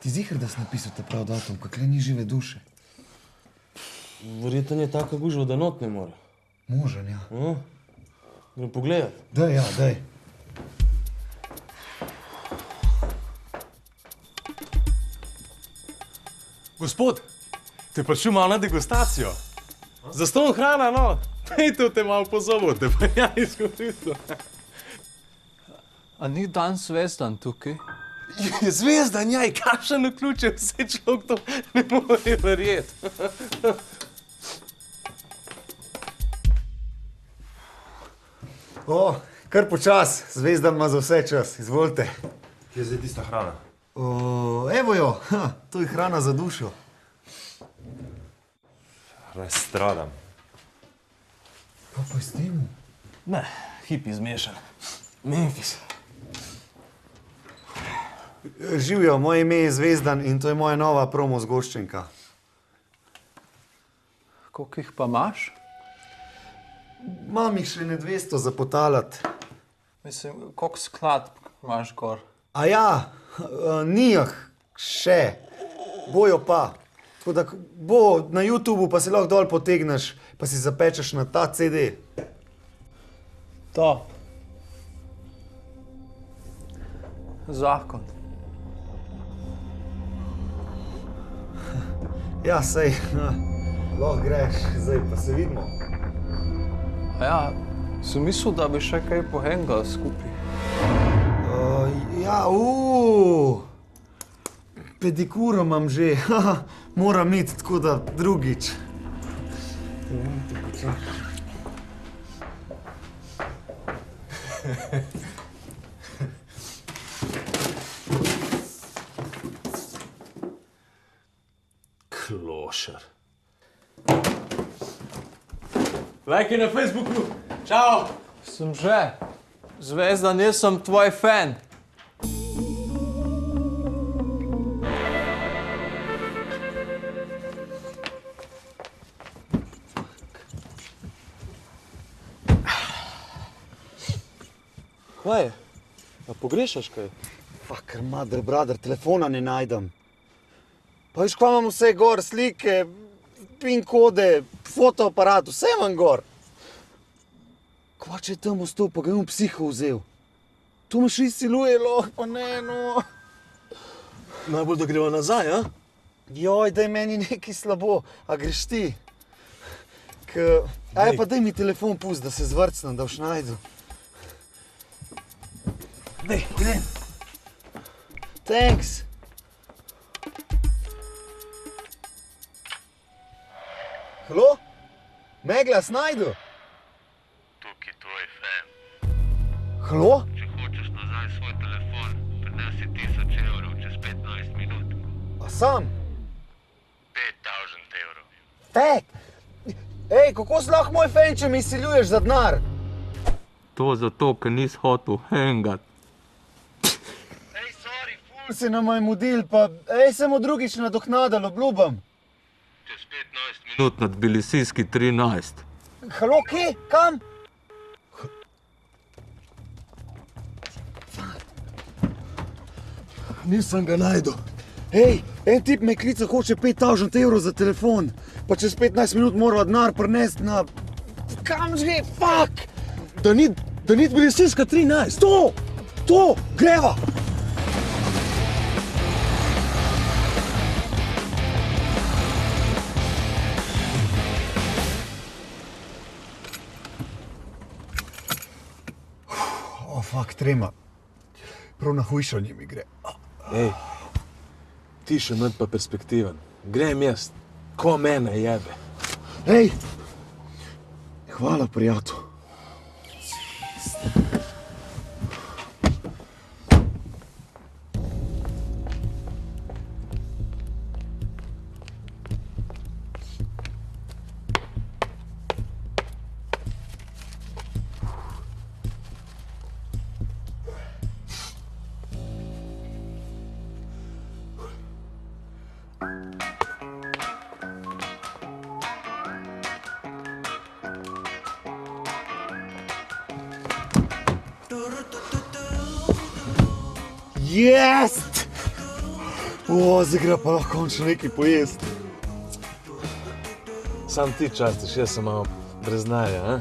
Ti ziher, da si napisal ta prav datum, kakle ni žive duše? Verjetno je taka gužva, da not ne more. Možen, ja. Grem pogledat. Daj, ja, daj. Gospod, te pa šel malo na degustacijo. Zastonj hrana, no. Dajte te malo pozobo, te pa ja izkoristil. A ni dan Zvezdan tukaj? Zvezdan, jaj, kakšen vključen, vse človek to ne more verjeti. O, kar počas, Zvezdan ima za vse čas, izvolite. Kje je zdaj tista hrana? Evo jo, to je hrana za dušo. Razstradam. Pa pa s tem? Ne, hipi zmešan. Memphis. Živjo, moje ime je Zvezdan in to je moja nova promo zgoščenka. Koliko jih pa imaš? Imam jih še ne 200 za potalat. Mislim, koliko skladb imaš gor? A ja, ni jih še, bojo pa. Tako da bo na YouTubeu, pa si lahko dol potegneš, pa si zapečeš na ta CD. To. Zakon. Ja, sej, lahko greš, zdaj pa se vidimo. A ja, sem mislil, da bi še kaj pohengal skupaj. Ja, pedikuro imam že, moram iti, tako da drugič. Klošar. Lajki na Facebooku. Čau. Sem že. Zvezdan, jaz sem tvoj fan. Kaj je? A pogrešaš kaj? Fucker, mother, brother, telefona ne najdem. Pa viš, kva imam vse gor, slike, pin kode, fotoaparat, vse imam gor. Kva če je tam ostal, pa ga je psiho vzel. To me še izsiluje, pa ne, no. Najbolj, da greva nazaj, a? Joj, daj meni nekaj slabo, a greš ti? Aj, pa daj mi telefon pust, da se zvrcnem, da boš najdu. Dej, grem. Thanks. Halo? Meglas, najdu? Tukaj tvoj fan. Halo? Če hočeš nazaj svoj telefon, prinesi 1000 evrov čez 15 minut. A sam? 5000 evrov. Fek! Ej, kako si lahko moj fan, če mi izsiljuješ za denar? To zato, ker nisi hotel hengat. Ej, sorry, ful se nam je mudil, pa ej, se mu drugič nadoknadal, obljubam. Čez 15 minut na Tbilisijski 13. Halo, kje? Kam? Nisem ga najdu. Ej, en tip me klica, hoče 5000 evrov za telefon, pa čez 15 minut mora denar prinesti na... Kam že? Fuck! Da ni Tbilisijska 13. To! Greva! Fuck, trema. Prav na hujšanje mi gre. Ej, ti še mlad pa perspektiven. Grem jaz, ko mene jebe. Ej! Hvala, prijatelj. Jest! Zdaj gre pa lahko končno nekaj pojesti. Sam ti častiš, jaz sem malo brez znanja, a?